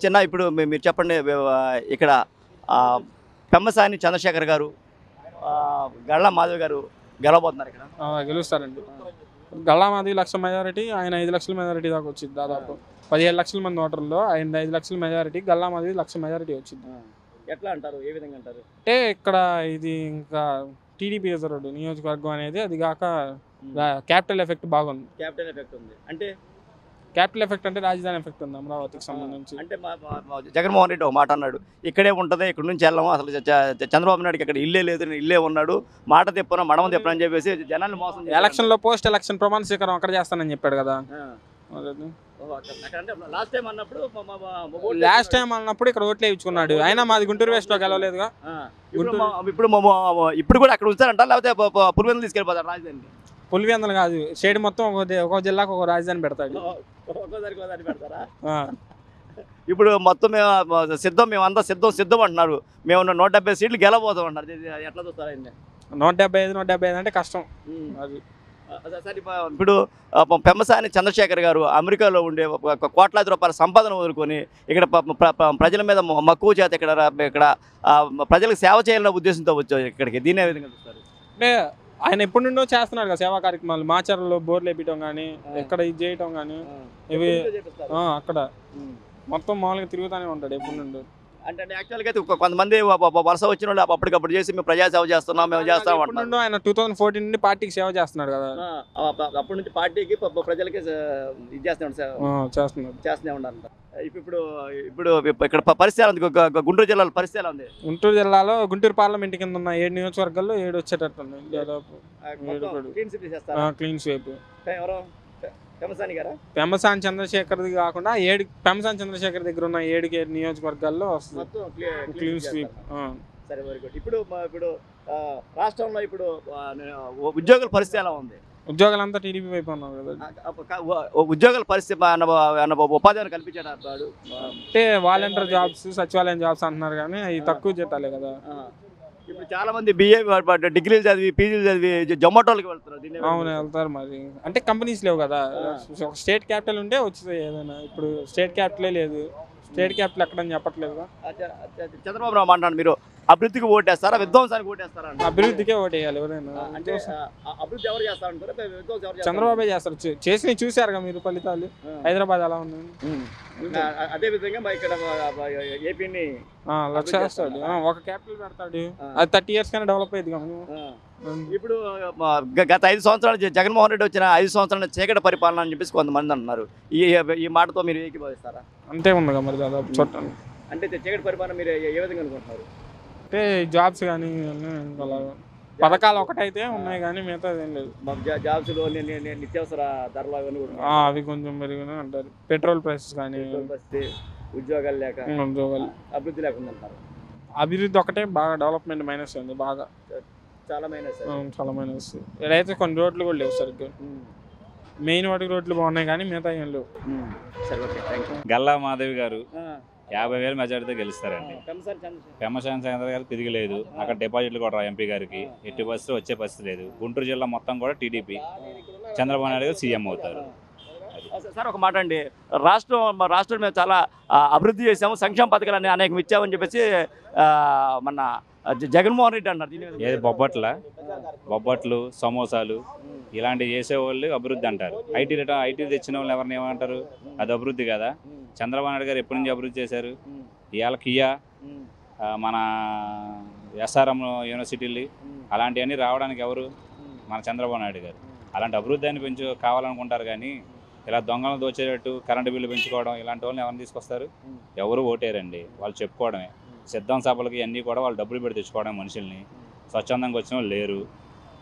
చిన్న ఇప్పుడు మీరు చెప్పండి ఇక్కడ పెమ్మసాని చంద్రశేఖర్ గారు గళ్ళ మాధవ్ గారు గెలవబోతున్నారు ఇక్కడ. గెలుస్తారండి. గల్లామాది 1,00,000 మెజారిటీ, ఆయన 5 లక్షల మెజారిటీ దాకా వచ్చింది. దాదాపు 17 లక్షల మంది ఓటర్లో ఆయన 5 లక్షల మెజారిటీ, గల్లామాది 1,00,000 మెజారిటీ వచ్చింది. ఎట్లా అంటారు, ఏ విధంగా అంటారు? అంటే ఇక్కడ ఇది ఇంకా టీడీపీ రిజర్వ్డ్ నియోజకవర్గం అనేది, అది కాక క్యాపిటల్ ఎఫెక్ట్ బాగుంది. క్యాపిటల్ ఎఫెక్ట్ ఉంది అంటే క్యాపిటల్ ఎఫెక్ట్ అంటే రాజధాని ఎఫెక్ట్ ఉంది అమరావతికి సంబంధించి. అంటే జగన్మోహన్ రెడ్డి ఒక మాట అన్నాడు, ఇక్కడే ఉంటుంది, ఇక్కడ నుంచి వెళ్ళాము, అసలు చంద్రబాబు నాయుడుకి ఇక్కడ ఇల్లే లేదు, ఇల్లే ఉన్నాడు, మాట తెప్పను మడమ తెప్పను అని చెప్పేసి జనాన్ని మోసం చేశాడు. ఎలక్షన్లో పోస్ట్ ఎలక్షన్ ప్రమాణ స్వీకారం అక్కడ చేస్తానని చెప్పాడు కదా. లాస్ట్ టైం అన్నప్పుడు ఇక్కడ ఓట్లు వేయించుకున్నాడు. అయినా మాది గుంటూరు వెస్ట్ లో గెలవలేదుగా. ఇప్పుడు కూడా అక్కడ ఉంచారంట, లేకపోతే పులివెందులు తీసుకెళ్ళిపోతారు రాజధాని? పులివెందులు కాదు, స్టేట్ మొత్తం ఒక జిల్లాకు ఒక రాజధాని పెడతాడు. ఇప్పుడు మొత్తం మేము అంతా సిద్ధం అంటున్నారు, మేము 170 సీట్లు గెలవబోతాం అంటారు. ఎట్లా చూస్తారా? 175 అంటే కష్టం. అది ఇప్పుడు పెమ్మసాని చంద్రశేఖర్ గారు అమెరికాలో ఉండే కోట్లాది రూపాయల సంపాదన వదులుకొని ఇక్కడ ప్రజల మీద మక్కువ చేత ఇక్కడ ప్రజలకు సేవ చేయాలనే ఉద్దేశంతో వచ్చారు ఇక్కడికి. దీని ఏ విధంగా చూస్తారు? అంటే ఆయన ఎప్పటి నుండో చేస్తున్నాడు కదా సేవా కార్యక్రమాలు. మాచర్లలో బోర్లు వేయటం కానీ, ఎక్కడ ఇది చేయటం కానీ, ఇవి అక్కడ మొత్తం మామూలుగా తిరుగుతూనే ఉంటాడు ఎప్పటి నుండి. అంటే యాక్చువల్గా అయితే కొంతమంది వలస వచ్చిన వాళ్ళు అప్పటికప్పుడు చేసి మేము ప్రజాసేవ చేస్తున్నాం, మేము చేస్తాం అంటున్నాం. ఆయన 2014 నుండి పార్టీకి సేవ చేస్తున్నాడు కదా. అప్పటి నుంచి పార్టీకి ప్రజలకి ఇది చేస్తూనే ఉండాలంట. ఇప్పుడు ఇక్కడ పరిస్థితి ఉంది, గుంటూరు జిల్లాలో పరిస్థితి ఎలా ఉంది? గుంటూరు జిల్లాలో గుంటూరు పార్లమెంట్ కింద ఉన్న 7 నియోజకవర్గాల్లో 7 వచ్చేటట్టుంది దాదాపు. Clean sweep. పెమ్మసాని చంద్రశేఖర్ కాకుండా 7 పెమ్మసాని చంద్రశేఖర్ దగ్గర ఉన్న 7 నియోజకవర్గాల్లో క్లీన్ స్వీప్. సరే, వెరీ గుడ్. ఇప్పుడు రాష్ట్రంలో ఇప్పుడు ఉద్యోగుల పరిస్థితి ఎలా ఉంది? ఉద్యోగాలంతా టీడీపీ వైపు ఉన్నారు కదా. ఉద్యోగాల పరిస్థితి ఉపాధి కల్పించాడు అంటే వాలంటీర్ జాబ్స్, సచివాలయం జాబ్స్ అంటున్నారు కానీ అవి తక్కువ జీతాలే కదా. ఇప్పుడు చాలా మంది BA డిగ్రీలు చదివి, పీజీలు చదివి జొమాటోలకి వెళ్తున్నారు. అవును, వెళ్తారు. మరి అంటే కంపెనీస్ లేవు కదా. స్టేట్ క్యాపిటల్ ఉంటే వచ్చేది ఏదైనా. ఇప్పుడు స్టేట్ క్యాపిటలే లేదు. స్టేట్ క్యాపిటల్ ఎక్కడని చెప్పట్లేదు. చంద్రబాబు నాయుడు అంటాను, మీరు అభివృద్ధికి ఓటేస్తారా, విధ్వంసానికి ఓటేస్తారా? అభివృద్ధికే ఓటేయాలి ఎవరైనా. అంటే అభివృద్ధి ఎవరు చేస్తారంటారు? చంద్రబాబే చేస్తారు. చేసి చూసారుగా మీరు ఫలితాలు. హైదరాబాద్ ఎలా ఉంది. అదే విధంగా ఇక్కడ ఏపీని చేస్తాడు. ఒక క్యాపిటల్ పెడతాడు, అది 30 years కన్నా డెవలప్ అయ్యింది. ఇప్పుడు గత 5 సంవత్సరాలు జగన్మోహన్ రెడ్డి వచ్చిన 5 సంవత్సరాల చీకటి పరిపాలన అని చెప్పేసి కొంతమంది అంటున్నారు. ఈ మాటతో మీరు ఏకీభవిస్తారా? అంతే ఉందిగా మరి దాదాపు చూడండి. అంటే చీకటి పరిపాలన మీరు ఏ విధంగా అనుకుంటున్నారు? అంటే జాబ్స్ కానీ పథకాలు ఒకటైతే ఉన్నాయి కానీ మిగతా ఏం లేదు. జాబ్స్లో నిత్యావసర ధరలు అవి కొంచెం మెరుగునే అంటారు. పెట్రోల్ ప్రైసెస్ కానీ, ఉద్యోగాలు లేక, అభివృద్ధి లేకుండా అంటారు. అభివృద్ధి ఒకటే బాగా డెవలప్మెంట్ మైనస్ ఉంది. బాగా చాలా మైనస్. ఇక్కడైతే కొన్ని రోడ్లు కూడా లేవు సరిగ్గా. మెయిన్ వాటికి రోడ్లు బాగున్నాయి కానీ మిగతా ఏం లేవు. గల్లా మాధవి గారు 50,000 మెజార్టీతో గెలుస్తారండి. పెమ్మసాని చంద్ర గారు తిరగలేదు. అక్కడ డిపాజిట్లు కూడా ఎంపీ గారికి ఎట్టి పరిస్థితి వచ్చే పరిస్థితి లేదు. గుంటూరు జిల్లా మొత్తం కూడా టీడీపీ, చంద్రబాబు నాయుడు గారు సీఎం అవుతారు. సార్ ఒక మాట అండి, రాష్ట్రం మేము చాలా అభివృద్ధి చేసాము, సంక్షేమ పథకాలు అనేకం ఇచ్చామని చెప్పేసి మన జగన్మోహన్ రెడ్డి అన్నారు. ఏది బొబ్బట్లు, సమోసాలు ఇలాంటివి చేసేవాళ్ళు అభివృద్ధి అంటారు. ఐటీ తెచ్చిన వాళ్ళు ఎవరిని ఏమంటారు? అది అభివృద్ధి కదా. చంద్రబాబు నాయుడు గారు ఎప్పటి నుంచి అభివృద్ధి చేశారు? ఇవాళ కియా, మన SRM యూనివర్సిటీలు అలాంటివన్నీ రావడానికి ఎవరు? మన చంద్రబాబు నాయుడు గారు. అలాంటి అభివృద్ధిని కావాలనుకుంటారు కానీ ఇలా దొంగలను దోచేటట్టు కరెంటు బిల్లు పెంచుకోవడం ఇలాంటి వాళ్ళని ఎవరిని తీసుకొస్తారు? ఎవరు ఓటేరండి. వాళ్ళు చెప్పుకోవడమే. సిద్ధం సభలకి అన్నీ కూడా వాళ్ళు డబ్బులు పెట్టి తెచ్చుకోవడం మనుషుల్ని. స్వచ్ఛందంగా వచ్చిన వాళ్ళు లేరు.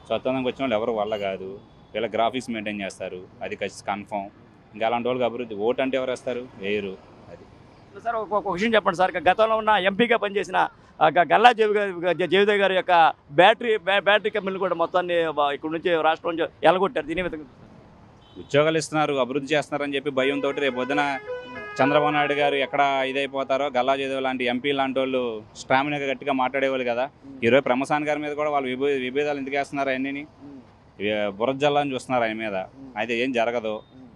స్వచ్ఛందంగా వచ్చిన వాళ్ళు ఎవరు వల్ల కాదు. వీళ్ళ గ్రాఫిక్స్ మెయింటైన్ చేస్తారు, అది కన్ఫర్మ్. ఇంకా అలాంటి వాళ్ళకి అభివృద్ధి ఓటు అంటే ఎవరు వేస్తారు? వేయరు. అది సార్ ఒక విషయం చెప్పండి సార్, గతంలో ఉన్న ఎంపీగా పనిచేసిన గల్లా జయదేవ్ గారి యొక్క బ్యాటరీ కంపెనీలు కూడా మొత్తాన్ని ఇక్కడ నుంచి రాష్ట్రం నుంచి ఎలగొట్టారు. దీని విధంగా ఉద్యోగాలు ఇస్తున్నారు, అభివృద్ధి చేస్తున్నారని చెప్పి భయంతో రేపు పొద్దున చంద్రబాబు నాయుడు గారు ఎక్కడ ఇదైపోతారో, గల్లా జయదేవ్ లాంటి ఎంపీ లాంటి వాళ్ళు స్టామినాగా గట్టిగా మాట్లాడేవాళ్ళు కదా. ఈరోజు పెమ్మసాని గారి మీద కూడా వాళ్ళు విభేదాలు ఎందుకు వేస్తున్నారు? అన్నీ బురద జల్లని చూస్తున్నారు ఆయన మీద. అయితే ఏం జరగదు.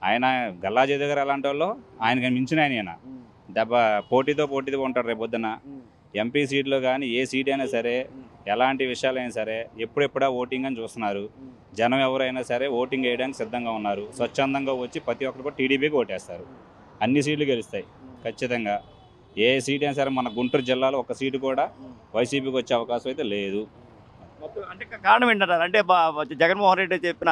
ఆయన గల్లా జయదేవ్ గారు ఎలాంటి వాళ్ళు, ఆయనకి మించిన ఆయన. పోటీతో ఉంటాడు రేపు పొద్దున. ఎంపీ సీట్లో కానీ ఏ సీట్ అయినా సరే, ఎలాంటి విషయాలైనా సరే ఎప్పుడెప్పుడా ఓటింగ్ అని చూస్తున్నారు. జనం ఎవరైనా సరే ఓటింగ్ వేయడానికి సిద్ధంగా ఉన్నారు. స్వచ్ఛందంగా వచ్చి ప్రతి ఒక్కరు కూడా టీడీపీకి ఓటేస్తారు. అన్ని సీట్లు గెలుస్తాయి ఖచ్చితంగా. ఏ సీట్ అయినా సరే మన గుంటూరు జిల్లాలో ఒక సీటు కూడా వైసీపీకి వచ్చే అవకాశం అయితే లేదు. అంటే కారణం ఏంటంటారు? అంటే జగన్మోహన్ రెడ్డి చెప్పిన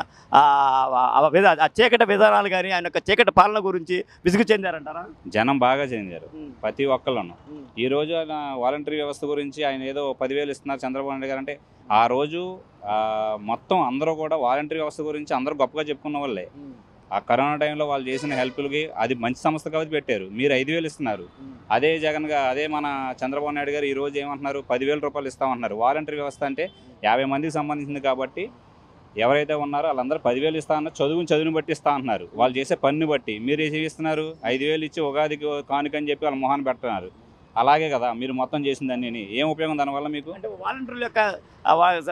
చీకటి విధానాలు కానీ ఆయన యొక్క చీకటి పాలన గురించి విసుగు చెందారంటారా? జనం బాగా చెందారు ప్రతి ఒక్కళ్ళను. ఈ రోజు ఆయన వాలంటరీ వ్యవస్థ గురించి ఆయన ఏదో 10,000 ఇస్తున్నారు చంద్రబాబు నాయుడు గారు అంటే, ఆ రోజు మొత్తం అందరూ కూడా వాలంటరీ వ్యవస్థ గురించి అందరూ గొప్పగా చెప్పుకున్న వాళ్ళే. ఆ కరోనా టైంలో వాళ్ళు చేసిన హెల్ప్లకి అది మంచి సంస్థ కాబట్టి పెట్టారు. మీరు 5,000 ఇస్తున్నారు. అదే మన చంద్రబాబు నాయుడు గారు ఈరోజు ఏమంటున్నారు, 10,000 రూపాయలు ఇస్తామంటున్నారు. వాలంటరీ వ్యవస్థ అంటే 50 మందికి సంబంధించింది కాబట్టి ఎవరైతే ఉన్నారో వాళ్ళందరూ 10,000 ఇస్తా అన్నారు. చదువుని బట్టి ఇస్తా అంటున్నారు. వాళ్ళు చేసే పనిని బట్టి. మీరు ఏమి ఇస్తున్నారు? 5,000 ఇచ్చి ఉగాదికి కానుకని చెప్పి వాళ్ళ మొహాన్ని పెడుతున్నారు. అలాగే కదా మీరు మొత్తం చేసిందని ఏం ఉపయోగం దానివల్ల మీకు? అంటే వాలంటీర్ల యొక్క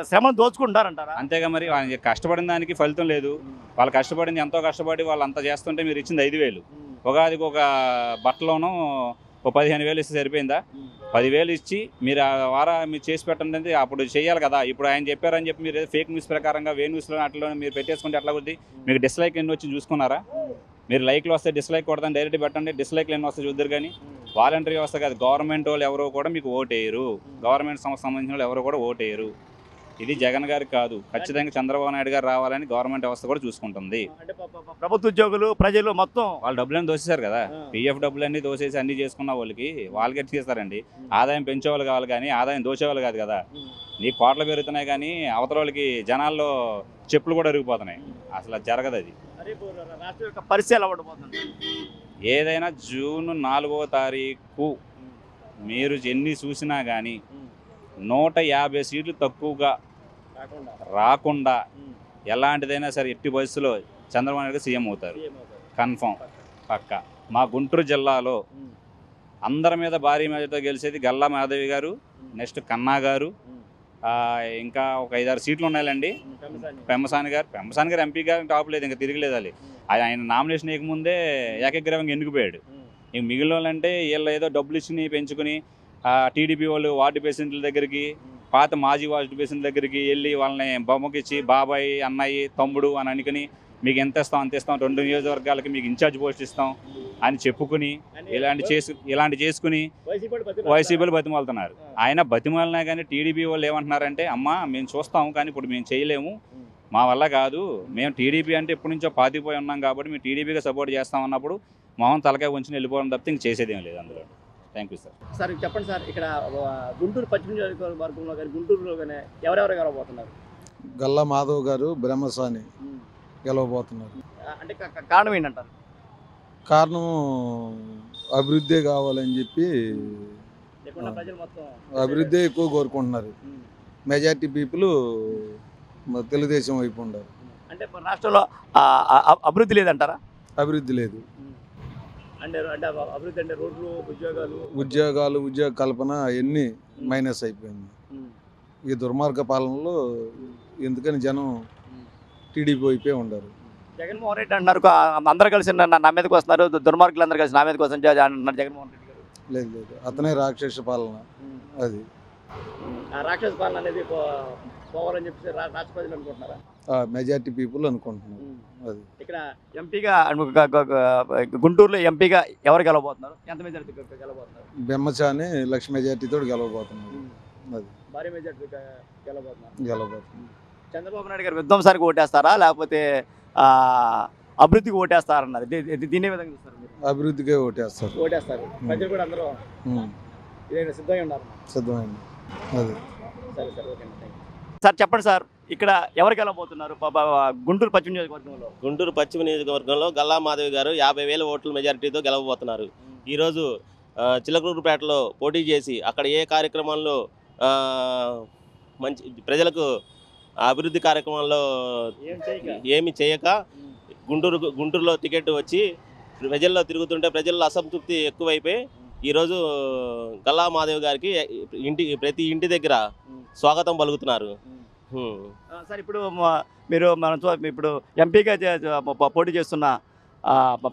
శ్రమను దోచుకుంటారంటారా? అంతేగా మరి. వాళ్ళు కష్టపడిన దానికి ఫలితం లేదు. వాళ్ళు కష్టపడింది ఎంతో కష్టపడి వాళ్ళు అంతా చేస్తుంటే మీరు ఇచ్చింది 5,000. ఉగాదికి ఒక బట్టలోనూ ఒక 15,000 ఇస్తే సరిపోయిందా? 10,000 ఇచ్చి మీరు మీరు చేసి పెట్టండి అప్పుడు చేయాలి కదా. ఇప్పుడు ఆయన చెప్పారని చెప్పి మీరు ఫేక్ న్యూస్ ప్రకారంగా న్యూస్లో అట్లా మీరు పెట్టేసుకుంటే ఎట్లా కొద్ది? మీకు డిస్లైక్ ఎన్ని వచ్చి చూసుకున్నారా? మీరు లైక్లు వస్తే డిస్లైక్ కొడతాను డైరెక్ట్ పెట్టండి. డిస్లైక్లు ఎన్ని వస్తే చూద్దరు. కానీ వాలంటరీ వ్యవస్థ కాదు, గవర్నమెంట్ వాళ్ళు ఎవరో కూడా మీకు ఓటేయరు. గవర్నమెంట్ సంస్థ సంబంధించిన వాళ్ళు ఎవరో కూడా ఓటేయరు. ఇది జగన్ గారికి కాదు, ఖచ్చితంగా చంద్రబాబు నాయుడు గారు రావాలని గవర్నమెంట్ వ్యవస్థ కూడా చూసుకుంటుంది. ప్రభుత్వ ఉద్యోగులు ప్రజలు మొత్తం వాళ్ళు డబ్బులన్నీ దోసేశారు కదా. పిఎఫ్ డబ్బులన్నీ దోసేసి అన్ని చేసుకున్న వాళ్ళకి ఎట్టిస్తారు ఆదాయం పెంచేవాళ్ళు కావాలి కానీ ఆదాయం దోచేవాళ్ళు కాదు కదా. నీ కోట్లు పెరుగుతున్నాయి కానీ అవతల వాళ్ళకి జనాల్లో చెప్పులు కూడా అరిగిపోతున్నాయి. అసలు జరగదు అది. ఏదైనా జూన్ 4వ తారీఖు మీరు ఎన్ని చూసినా కానీ 150 సీట్లు తక్కువగా రాకుండా ఎలాంటిదైనా సరే ఎట్టి పరిస్థితుల్లో చంద్రబాబు నాయుడు సీఎం అవుతారు కన్ఫామ్ పక్క. మా గుంటూరు జిల్లాలో అందరి మీద భారీ మేజతో గెలిచేది గల్లా మాధవి గారు, నెక్స్ట్ కన్నా గారు, ఇంకా ఒక 5-6 సీట్లు ఉన్నాయండి. పెమ్మసాని గారు ఎంపీ గారు టాప్ లేదు, ఇంకా తిరగలేదు. అది ఆయన నామినేషన్ వేయకముందే ఏకగ్రీవంగా ఎన్నికిపోయాడు. ఇంక మిగిలిన వాళ్ళంటే వీళ్ళు ఏదో డబ్బులు ఇచ్చి పెంచుకుని టీడీపీ వాళ్ళు వార్డు పేషెంట్ల దగ్గరికి, పాత మాజీ వార్డు పేషెంట్ల దగ్గరికి వెళ్ళి వాళ్ళని బొమ్మకిచ్చి బాబాయ్, అన్నయ్య, తమ్ముడు అని అనుకుని మీకు ఎంత ఇస్తాం అంత ఇస్తాం, 2 నియోజకవర్గాలకి మీకు ఇన్ఛార్జ్ పోస్ట్ ఇస్తాం అని చెప్పుకుని ఇలాంటి చేసుకుని వైసీపీలు బతిమాలుతున్నారు. ఆయన బతిమాలినా కానీ టీడీపీ వాళ్ళు ఏమంటున్నారంటే, అమ్మ మేము చూస్తాము కానీ ఇప్పుడు మేము చేయలేము, మా వల్ల కాదు, మేము టీడీపీ అంటే ఎప్పటి నుంచో పాతిపోయి ఉన్నాం కాబట్టి మేము టీడీపీగా సపోర్ట్ చేస్తామన్నప్పుడు మొహం తలకాయ ఉంచుని వెళ్ళిపోవడం తప్పితే ఇంక చేసేదేం లేదు అందులో. Thank you sir. సార్ చెప్పండి సార్, ఇక్కడ గుంటూరు పశ్చిమ నియోజకవర్గంలో కానీ గుంటూరులో కానీ ఎవరెవరు గెలవబోతున్నారు? గల్లా మాధవ్ గారు, బ్రహ్మసాని గెలవబోతున్నారు. అంటే కారణం ఏంటంటారు? కారణం అభివృద్ధి కావాలని చెప్పి అభివృద్ధి ఎక్కువ కోరుకుంటున్నారు. మెజార్టీ పీపుల్ తెలుగుదేశం వైపు ఉన్నారు. అంటే రాష్ట్రంలో అభివృద్ధి లేదంటారా? అభివృద్ధి లేదు. అంటే అభివృద్ధి అంటే రోడ్లు, ఉద్యోగ కల్పన అన్నీ మైనస్ అయిపోయింది. ఈ దుర్మార్గ పాలనలో ఎందుకని జనం టీడీపీ వైపే ఉండరు. జగన్మోహన్ రెడ్డి అంటున్నారు అందరూ కలిసి నా మీదకి వస్తున్నారు, దుర్మార్గులు అందరూ కలిసి నా మీదకి వస్తున్నారు అంటున్నారు జగన్మోహన్ రెడ్డి గారు. లేదు, అతనే రాక్షస పాలన. అది రాక్షస పాలన అనేది పోవాలని చెప్పి రాష్ట్ర ప్రజలు అనుకుంటున్నారా? మెజార్టీ పీపుల్ అనుకుంటున్నారు. అది ఇక్కడ ఎంపీగా గుంటూరులో ఎంపీగా ఎవరు గెలవబోతున్నారు? ఎంత మెజార్టీ గెలవబోతున్నారు? బెమ్మచాని లక్ష మెజార్టీతో గెలవబోతున్నారు. అది భారీ మెజార్టీ గెలవబోతున్నారు. చంద్రబాబు నాయుడు గారు విధ్వంసానికి ఓటేస్తారా లేకపోతే అభివృద్ధికి ఓటేస్తారన్నది దీని విధంగా చూస్తారు? అభివృద్ధికే ఓటేస్తారు. ప్రజలు కూడా అందరూ సిద్ధంగా ఉన్నారు. సిద్ధమైంది. అది సరే సార్, ఓకే సార్. చెప్పండి సార్, ఇక్కడ ఎవరు గెలవబోతున్నారు గుంటూరు పశ్చిమ నియోజకవర్గంలో? గుంటూరు పశ్చిమ నియోజకవర్గంలో గల్లా మాధవి గారు 50,000 ఓట్ల మెజారిటీతో గెలవబోతున్నారు. ఈరోజు చిలకలూరుపేటలో పోటీ చేసి అక్కడ ఏ కార్యక్రమాల్లో మంచి ప్రజలకు అభివృద్ధి కార్యక్రమాల్లో ఏమి చేయక గుంటూరులో టికెట్ వచ్చి ప్రజల్లో తిరుగుతుంటే ప్రజల్లో అసంతృప్తి ఎక్కువైపోయి ఈరోజు గల్లా మాధవ్ గారికి ప్రతి ఇంటి దగ్గర స్వాగతం పలుకుతున్నారు. సార్ ఇప్పుడు మీరు ఇప్పుడు ఎంపీగా పోటీ చేస్తున్న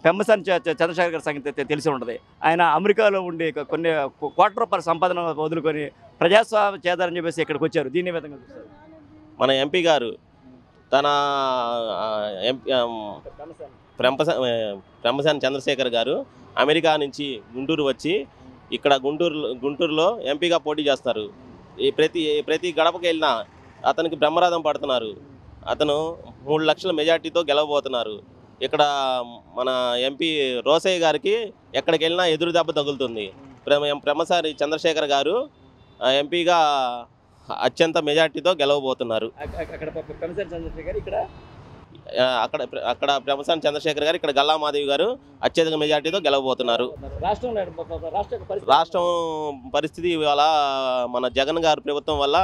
పెమ్మసాని చంద్రశేఖర్ గారి సంగతి తెలిసి ఉంటుంది. ఆయన అమెరికాలో ఉండి కొన్ని కోట్ల రూపాయల సంపాదన వదులుకొని ప్రజాస్వామ్యం చేద్దారని చెప్పేసి ఇక్కడికి వచ్చారు. దీన్ని ఏ విధంగా చూస్తారు? మన ఎంపీ గారు తన పెమ్మసాని చంద్రశేఖర్ గారు అమెరికా నుంచి గుంటూరు వచ్చి ఇక్కడ గుంటూరులో ఎంపీగా పోటీ చేస్తారు. ఈ ప్రతి గడపకి వెళ్ళినా అతనికి బ్రహ్మరథం పడుతున్నారు. అతను 3 లక్షల మెజార్టీతో గెలవబోతున్నారు. ఇక్కడ మన ఎంపీ రోసయ్య గారికి ఎక్కడికి వెళ్ళినా ఎదురు దెబ్బ తగులుతుంది. పెమ్మసాని చంద్రశేఖర్ గారు ఎంపీగా అత్యంత మెజార్టీతో గెలవబోతున్నారు. అక్కడ పెమ్మసాని చంద్రశేఖర్ గారు, ఇక్కడ గల్లా మాధవి గారు అత్యధిక మెజార్టీతో గెలవబోతున్నారు. రాష్ట్రం పరిస్థితి ఇవాళ మన జగన్ గారి ప్రభుత్వం వల్ల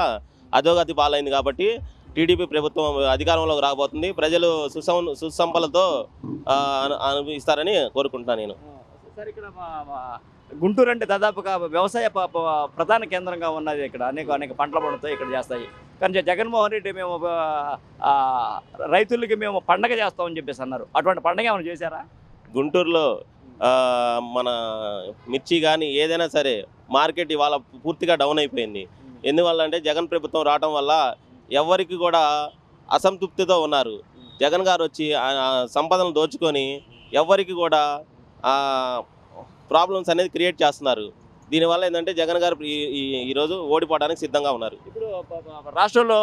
అధోగతి పాలైంది కాబట్టి టీడీపీ ప్రభుత్వం అధికారంలోకి రాబోతుంది. ప్రజలు సుసంపలతో అనుభవిస్తారని కోరుకుంటున్నాను నేను. సార్, ఇక్కడ గుంటూరు అంటే దాదాపుగా వ్యవసాయ ప్రధాన కేంద్రంగా ఉన్నది. ఇక్కడ అనేక పంటల పండుతాయి, ఇక్కడ చేస్తాయి. కానీ జగన్మోహన్ రెడ్డి మేము రైతులకి మేము పండగ చేస్తామని చెప్పేసి అన్నారు. అటువంటి పండగ ఏమైనా చేశారా? గుంటూరులో మన మిర్చి కానీ ఏదైనా సరే మార్కెట్ ఇవాళ పూర్తిగా డౌన్ అయిపోయింది. ఎందువల్ల అంటే జగన్ ప్రభుత్వం రావడం వల్ల ఎవరికి కూడా అసంతృప్తితో ఉన్నారు. జగన్ గారు వచ్చి సంపదను దోచుకొని ఎవరికి కూడా ప్రాబ్లమ్స్ అనేది క్రియేట్ చేస్తున్నారు. దీనివల్ల ఏంటంటే జగన్ గారు ఈరోజు ఓడిపోవడానికి సిద్ధంగా ఉన్నారు. ఇప్పుడు రాష్ట్రంలో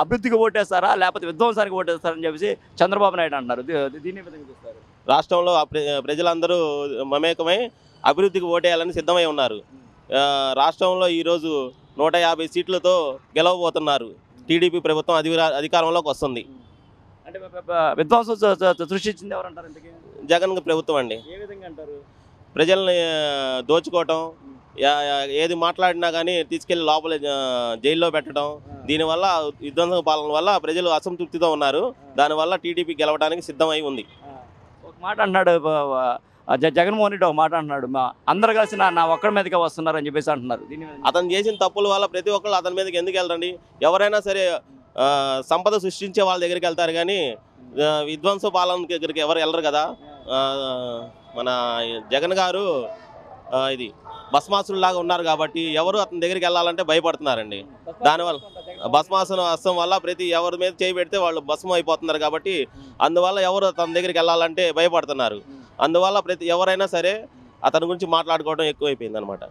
అభివృద్ధికి ఓటేస్తారా లేకపోతే విధ్వంసానికి ఓటేస్తారని చెప్పేసి చంద్రబాబు నాయుడు అంటున్నారు. దీన్ని విధంగా చూస్తారు? రాష్ట్రంలో ప్రజలందరూ మమేకమై అభివృద్ధికి ఓటేయాలని సిద్ధమై ఉన్నారు. రాష్ట్రంలో ఈరోజు 150 సీట్లతో గెలవబోతున్నారు. టీడీపీ ప్రభుత్వం అధికారంలోకి వస్తుంది. అంటే విధ్వంసం సృష్టించింది ఎవరంటారు? జగన్ ప్రభుత్వం అండి. ఏ విధంగా అంటారు? ప్రజల్ని దోచుకోవటం, ఏది మాట్లాడినా కానీ తీసుకెళ్లి లోపల జైల్లో పెట్టడం, దీనివల్ల విధ్వంస పాలన వల్ల ప్రజలు అసంతృప్తితో ఉన్నారు. దానివల్ల టీడీపీ గెలవడానికి సిద్ధమై ఉంది. ఒక మాట అన్నాడు జగన్మోహన్ రెడ్డి, ఒక మాట అంటున్నాడు, అందరు కలిసి నా ఒక్కడి మీదకే వస్తున్నారు అని చెప్పేసి అంటున్నారు. అతను చేసిన తప్పుల వల్ల ప్రతి ఒక్కళ్ళు అతని మీదకి ఎందుకు వెళ్ళరండి? ఎవరైనా సరే సంపద సృష్టించే వాళ్ళ దగ్గరికి వెళ్తారు కానీ విధ్వంస పాలన దగ్గరికి ఎవరు వెళ్ళరు కదా. మన జగన్ గారు ఇది భస్మాసులాగా ఉన్నారు కాబట్టి ఎవరు అతని దగ్గరికి వెళ్ళాలంటే భయపడుతున్నారండి. దానివల్ల భస్మాసుల హస్తం వల్ల ఎవరి మీద చేయి పెడితే వాళ్ళు భస్మం అయిపోతున్నారు కాబట్టి అందువల్ల ఎవరు తన దగ్గరికి వెళ్ళాలంటే భయపడుతున్నారు. అందువల్ల ఎవరైనా సరే అతని గురించి మాట్లాడుకోవడం ఎక్కువైపోయింది అనమాట.